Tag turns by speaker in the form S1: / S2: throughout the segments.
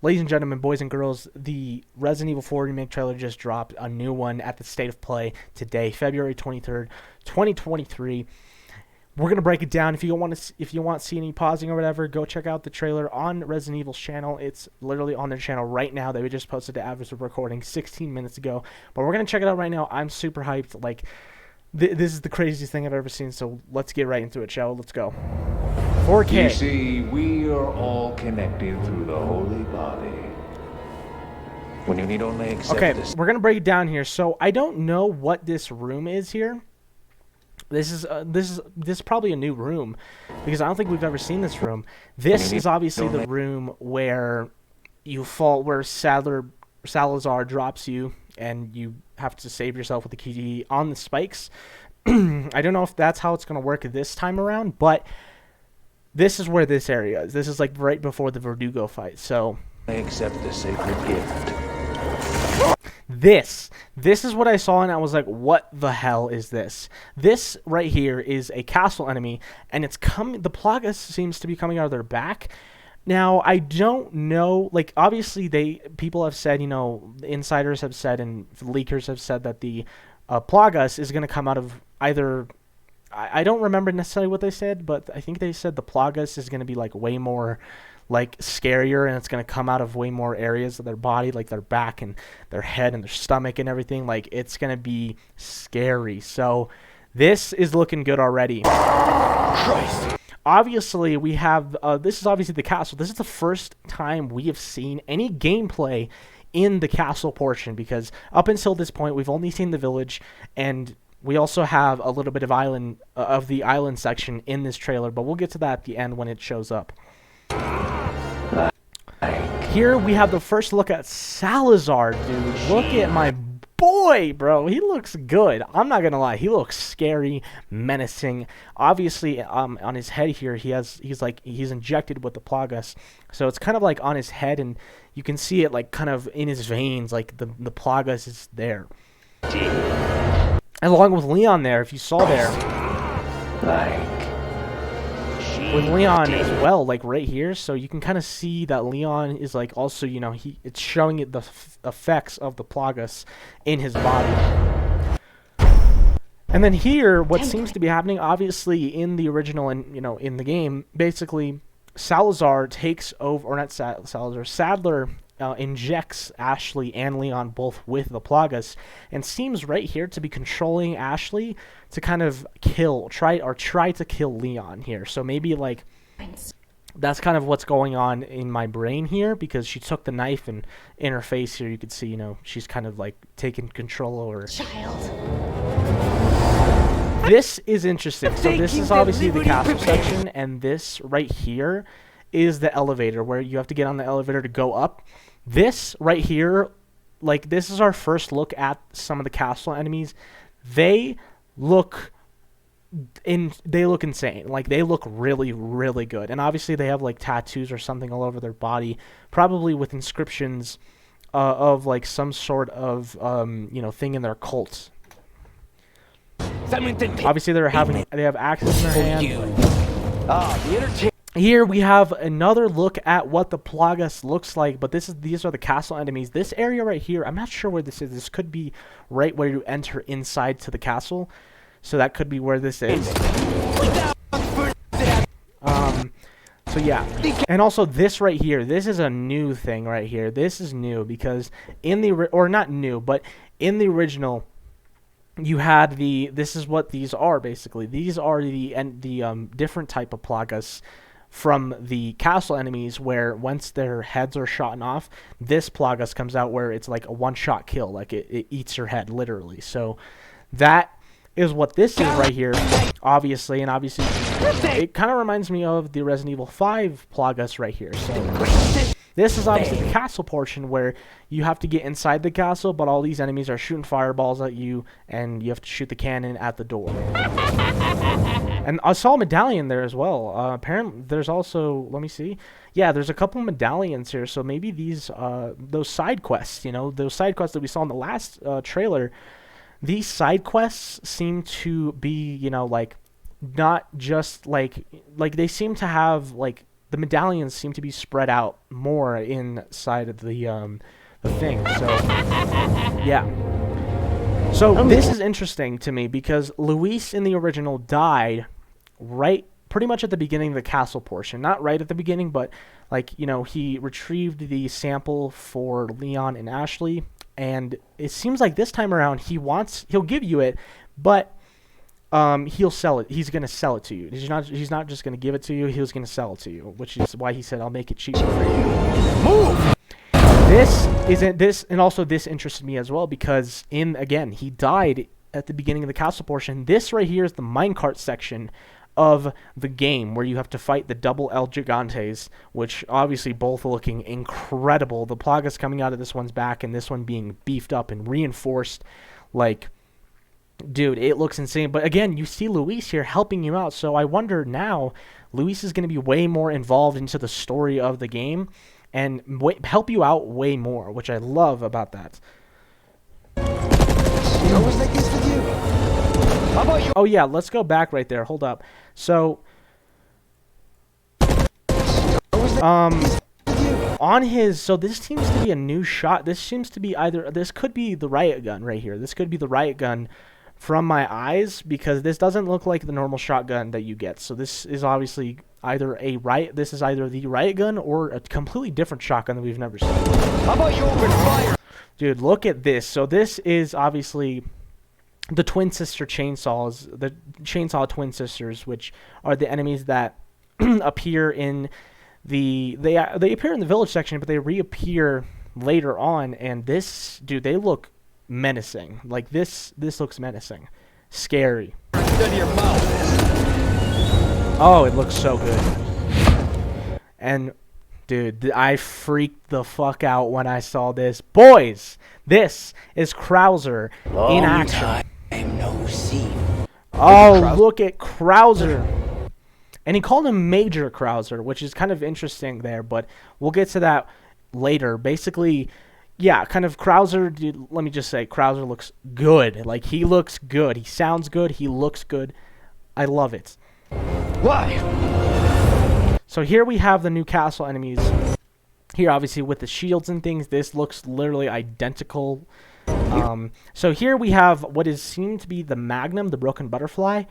S1: Ladies and gentlemen, boys and girls, the Resident Evil 4 Remake trailer just dropped, a new one at the State of Play today, February 23rd, 2023. We're going to break it down. If you want to see any pausing or whatever, go check out the trailer on Resident Evil's channel. It's literally on their channel right now. They just posted it as of recording 16 minutes ago. But we're going to check it out right now. I'm super hyped. Like, this is the craziest thing I've ever seen, so let's get right into it, shall we? Let's go. 4K.
S2: You see, we are all connected through the holy body. When you need only accept this.
S1: We're gonna break it down here. So I don't know what this room is here. This is probably a new room because I don't think we've ever seen this room. This is obviously the room where you fall, where Salazar drops you, and you have to save yourself with the key on the spikes. I don't know if that's how it's gonna work this time around, but this is where this area is. This is like right before the Verdugo fight. So
S2: I accept the sacred gift.
S1: This is what I saw, and I was like, what the hell is this? This right here is a castle enemy, and it's coming. The Plagas seems to be coming out of their back. Now, I don't know, like, obviously people have said, you know, the insiders have said and leakers have said that the Plagas is going to come out of either, I don't remember necessarily what they said, but I think they said the Plagas is going to be, like, way more, like, scarier, and it's going to come out of way more areas of their body, like their back and their head and their stomach and everything. Like, it's going to be scary. So, this is looking good already. Christ. Obviously, we have, this is obviously the castle. This is the first time we have seen any gameplay in the castle portion, because up until this point, we've only seen the village, and we also have a little bit of the island section in this trailer, but we'll get to that at the end when it shows up. Here we have the first look at Salazar, dude. Look at my boy, bro. He looks good. I'm not gonna lie. He looks scary, menacing. Obviously, on his head here, he's injected with the Plagas, so it's kind of like on his head, and you can see it like kind of in his veins, like the Plagas is there. And along with Leon there, if you saw there, with Leon as well, like right here, so you can kind of see that Leon is like also, you know, it's showing it the effects of the Plagas in his body. And then here, what seems to be happening, obviously in the original and, you know, in the game, basically Salazar takes over, or not Salazar, Sadler injects Ashley and Leon both with the Plagas, and seems right here to be controlling Ashley to kind of try to kill Leon here. So maybe like that's kind of what's going on in my brain here, because she took the knife, and in her face here you could see, you know, she's kind of like taking control over. This is interesting. So this is obviously the castle section, and this right here is the elevator where you have to get on the elevator to go up. This right here, like, this is our first look at some of the castle enemies. They look insane. Like, they look really, really good. And obviously they have like tattoos or something all over their body, probably with inscriptions of like some sort of you know, thing in their cult. Obviously they have axes in their hand. Here we have another look at what the Plagas looks like, but these are the castle enemies. This area right here, I'm not sure where this is. This could be right where you enter inside to the castle, so that could be where this is. So yeah, and also this right here, this is a new thing right here. This is new because in the, or not new, but in the original, you had this is what these are basically. These are the different type of Plagas from the castle enemies, where once their heads are shot off, this Plagas comes out where it's like a one-shot kill, like it eats your head literally. So that is what this is right here, obviously, and obviously it kind of reminds me of the Resident Evil 5 Plagas right here. So this is obviously the castle portion where you have to get inside the castle, but all these enemies are shooting fireballs at you, and you have to shoot the cannon at the door. And I saw a medallion there as well. Apparently, there's also, let me see. Yeah, there's a couple medallions here, so maybe those side quests, you know, those side quests that we saw in the last trailer, these side quests seem to be, you know, like, not just, like they seem to have, like, the medallions seem to be spread out more inside of the thing. So yeah. So this is interesting to me because Luis in the original died right pretty much at the beginning of the castle portion. Not right at the beginning, but like, you know, he retrieved the sample for Leon and Ashley, and it seems like this time around he'll give you it, but he'll sell it. He's going to sell it to you. He's not just going to give it to you. He's going to sell it to you, which is why he said, I'll make it cheaper for you. Move! And also this interested me as well because again, he died at the beginning of the castle portion. This right here is the minecart section of the game where you have to fight the double El Gigantes, which obviously both looking incredible. The plagas coming out of this one's back and this one being beefed up and reinforced. Like, dude, it looks insane. But again, you see Luis here helping you out, so I wonder now Luis is going to be way more involved into the story of the game and help you out way more, which I love about that.
S3: Always like this with you. How about you?
S1: Oh yeah, let's go back right there. Hold up. So on his, so this seems to be a new shot. This seems to be this could be the riot gun right here. This could be the riot gun from my eyes because this doesn't look like the normal shotgun that you get. So this is obviously either the riot gun or a completely different shotgun that we've never seen.
S3: How about you open fire?
S1: Dude, look at this. So this is obviously the twin sister chainsaws, the chainsaw twin sisters, which are the enemies that appear in they appear in the village section, but they reappear later on. And this, dude, they look menacing. Like this looks menacing, scary. Oh, it looks so good. And dude, I freaked the fuck out when I saw this. Boys, this is Krauser in action.
S3: No see.
S1: Oh, look at Krauser. And he called him Major Krauser, which is kind of interesting there, but we'll get to that later. Basically, yeah, kind of Krauser, dude, let me just say, Krauser looks good. Like, he looks good. He sounds good. He looks good. I love it.
S3: Why?
S1: So here we have the new castle enemies. Here, obviously, with the shields and things, this looks literally identical. So here we have what is seen to be the Magnum, the Broken Butterfly,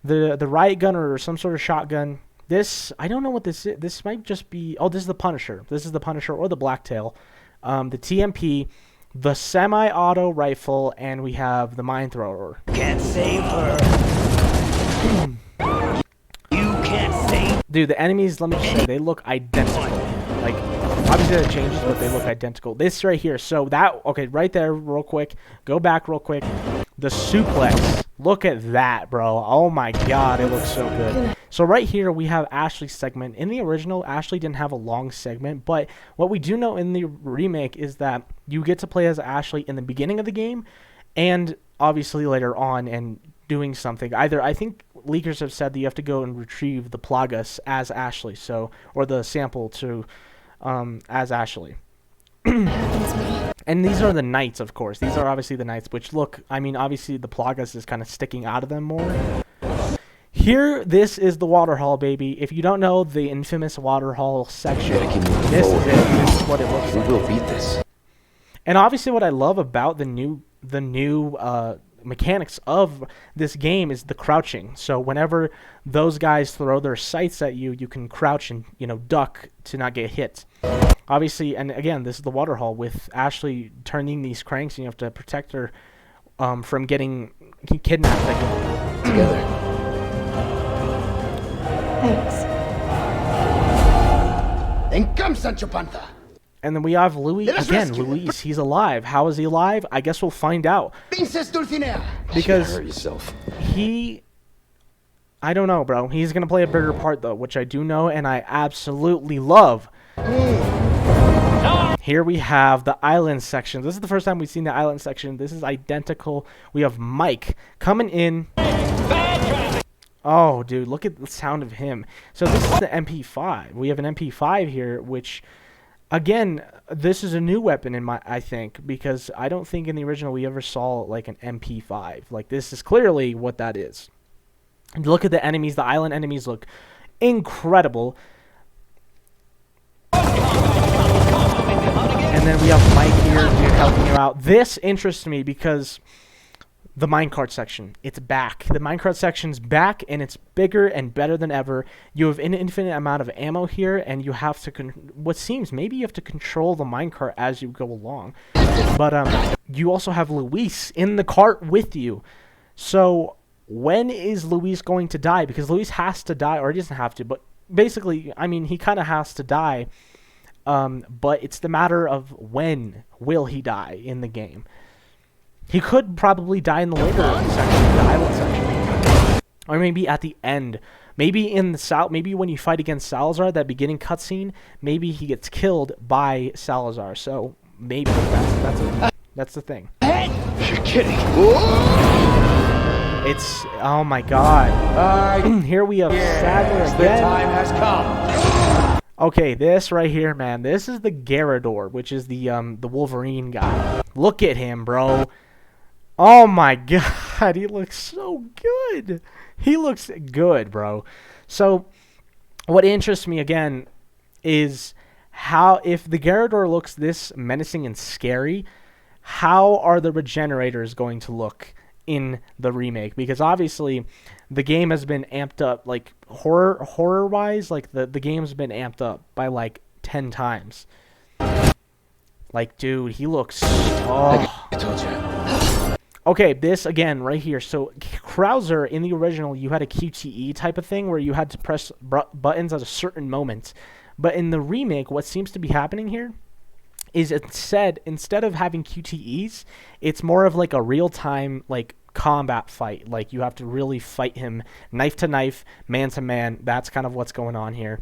S1: the riot gun or some sort of shotgun. This, I don't know what this is. This might just be, oh, this is the Punisher. This is the Punisher or the Blacktail. The TMP, the semi-auto rifle, and we have the Mine Thrower.
S3: Can't save her. You can't save.
S1: Dude, the enemies, let me just say, they look identical. Like, obviously that changes, but they look identical. This right here, so that, okay, right there, real quick. Go back real quick. The suplex. Look at that, bro. Oh my god, it looks so good. So right here, we have Ashley's segment. In the original, Ashley didn't have a long segment, but what we do know in the remake is that you get to play as Ashley in the beginning of the game, and obviously later on, and doing something. Either, I think leakers have said that you have to go and retrieve the plagas as Ashley, so, or the sample to, as Ashley. And these are the knights, of course. These are obviously the knights, which look, I mean, obviously the plagas is kind of sticking out of them more. Here, this is the water hall, baby. If you don't know the infamous water hall section, this is it. This is what it looks like.
S3: We will beat this.
S1: And obviously what I love about the new mechanics of this game is the crouching. So whenever those guys throw their sights at you, you can crouch and, you know, duck to not get hit. Obviously, and again, this is the water hall with Ashley turning these cranks, and you have to protect her from getting kidnapped again.
S3: Together.
S4: Thanks.
S3: Then come, Sancho Panza.
S1: And then we have Louis again. Luis, he's alive. How is he alive? I guess we'll find out.
S3: Princess Dulcinea.
S1: Because
S3: Hurt yourself.
S1: I don't know, bro. He's gonna play a bigger part though, which I do know, and I absolutely love. Here we have the island section. This is the first time we've seen the island section. This is identical. We have Mike coming in. Oh, dude, look at the sound of him. So this is the MP5. We have an MP5 here, which, again, this is a new weapon I think, because I don't think in the original we ever saw like an MP5. Like, this is clearly what that is. And look at the enemies. The island enemies look incredible. And then we have Mike here, dude, helping you out. This interests me because the minecart section, it's back. The minecart section's back, and it's bigger and better than ever. You have an infinite amount of ammo here, and you have to, what seems, maybe you have to control the minecart as you go along. But you also have Luis in the cart with you. So when is Luis going to die? Because Luis has to die, or he doesn't have to, but basically, I mean, he kind of has to die. But it's the matter of when will he die in the game. He could probably die in the later section, the island section, or maybe at the end. Maybe in the maybe when you fight against Salazar, that beginning cutscene, maybe he gets killed by Salazar. So maybe that's the thing.
S3: You're kidding.
S1: It's, oh my god. Here we have Sadler
S2: The
S1: again.
S2: time has come.
S1: Okay, this right here, man. This is the Garrador, which is the Wolverine guy. Look at him, bro. Oh my god, he looks so good. He looks good, bro. So, what interests me again is how, if the Garrador looks this menacing and scary, how are the regenerators going to look in the remake? Because obviously the game has been amped up, like horror wise, like the game's been amped up by like 10 times. Like, dude, he looks, oh.
S3: I told you.
S1: Okay, this again right here. So Krauser, in the original, you had a QTE type of thing where you had to press buttons at a certain moment. But in the remake, what seems to be happening here is instead of having QTEs, it's more of like a real-time like combat fight. Like you have to really fight him knife to knife, man to man. That's kind of what's going on here,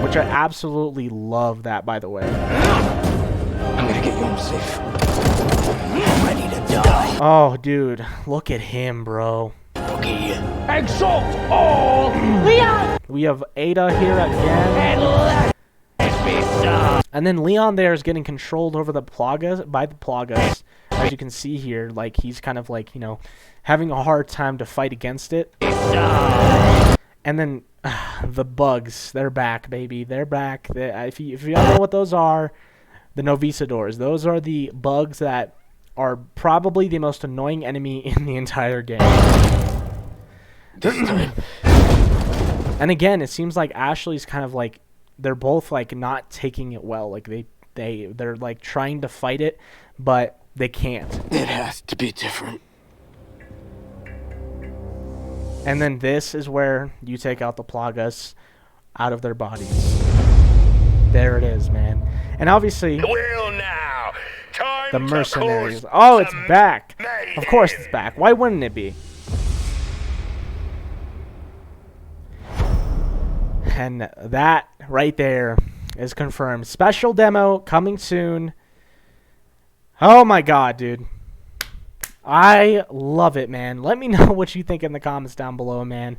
S1: which I absolutely love that, by the way.
S3: I'm gonna get you home safe. I'm ready to die.
S1: Oh, dude, look at him, bro.
S3: Okay.
S2: Exalt all!
S4: Leon!
S1: We have Ada here again. And then Leon there is getting controlled over the Plagas by the Plagas. As you can see here, like he's kind of like, you know, having a hard time to fight against it. And then the bugs, they're back, baby. They're back. If you don't know what those are, the Novisadors. Those are the bugs that are probably the most annoying enemy in the entire game. And again, it seems like Ashley's kind of like, they're both like not taking it well. Like they're like trying to fight it, but they can't.
S3: It has to be different.
S1: And then this is where you take out the Plagas out of their bodies. There it is, man. And obviously,
S5: Well now, time
S1: the
S5: to
S1: mercenaries.
S5: cause
S1: Oh, it's
S5: some
S1: back.
S5: mayhem.
S1: Of course it's back. Why wouldn't it be? And that right there is confirmed. Special demo coming soon. Oh my god, dude. I love it, man. Let me know what you think in the comments down below, man.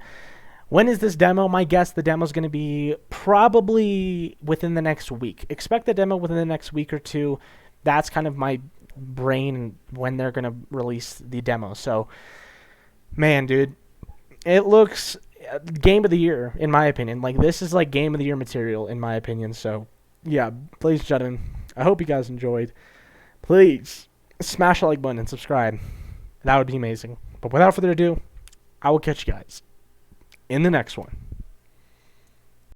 S1: When is this demo? My guess the demo is going to be probably within the next week. Expect the demo within the next week or two. That's kind of my brain when they're going to release the demo. So, man, dude, it looks game of the year, in my opinion. Like, this is like game of the year material, in my opinion. So, yeah, ladies and gentlemen, I hope you guys enjoyed. Please smash the like button and subscribe. That would be amazing. But without further ado, I will catch you guys in the next one.